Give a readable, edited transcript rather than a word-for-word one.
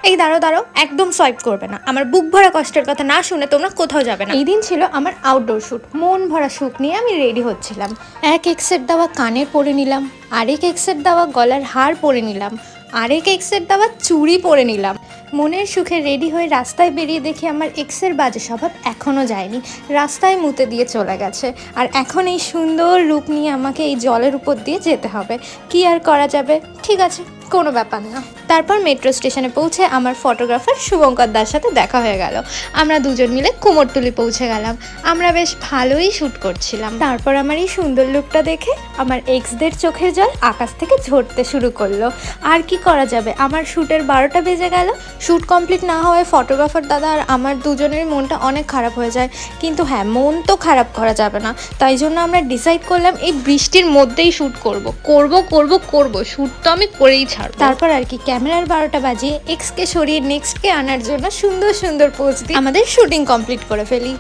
এই দাঁড়ো দাঁড়ো, একদম সোয়াইপ করবে না। আমার বুক ভরা কষ্টের কথা না শুনে তোমরা কোথাও যাবে না। এই দিন ছিল আমার আউটডোর শ্যুট। মন ভরা সুখ নিয়ে আমি রেডি হচ্ছিলাম। এক এক্সের দেওয়া কানের পরে নিলাম, আরেক এক্সের দেওয়া গলার হার পরে নিলাম, আরেক এক্সের দেওয়া চুড়ি পরে নিলাম। মনের সুখে রেডি হয়ে রাস্তায় বেরিয়ে দেখি আমার এক্সের বাজে স্বভাব এখনও যায়নি, রাস্তায় মুতে দিয়ে চলে গেছে। আর এখন এই সুন্দর রূপ নিয়ে আমাকে এই জলের উপর দিয়ে যেতে হবে। কি আর করা যাবে, ঠিক আছে, কোনো ব্যাপার না। তারপর মেট্রো স্টেশনে পৌঁছে আমার ফটোগ্রাফার শুভঙ্কর দার সাথে দেখা হয়ে গেল। আমরা দুজন মিলে কুমোরটুলি পৌঁছে গেলাম। আমরা বেশ ভালোই শ্যুট করছিলাম। তারপর আমার এই সুন্দর লুকটা দেখে আমার এক্সদের চোখের জল আকাশ থেকে ঝরতে শুরু করলো। আর কি করা যাবে, আমার শ্যুটের 12টা বেজে গেল। শ্যুট কমপ্লিট না হওয়ায় ফটোগ্রাফার দাদা আর আমার দুজনের মনটা অনেক খারাপ হয়ে যায়। কিন্তু হ্যাঁ, মন তো খারাপ করা যাবে না, তাই জন্য আমরা ডিসাইড করলাম এই বৃষ্টির মধ্যেই শ্যুট করব। শ্যুট তো আমি করেই ছাড়ব। তারপর আর কি ক্যামেরার 12টা বাজিয়ে এক্সকে সরিয়ে নেক্সটকে আনার জন্য সুন্দর সুন্দর পোজ দিয়ে আমাদের শুটিং কমপ্লিট করে ফেলি।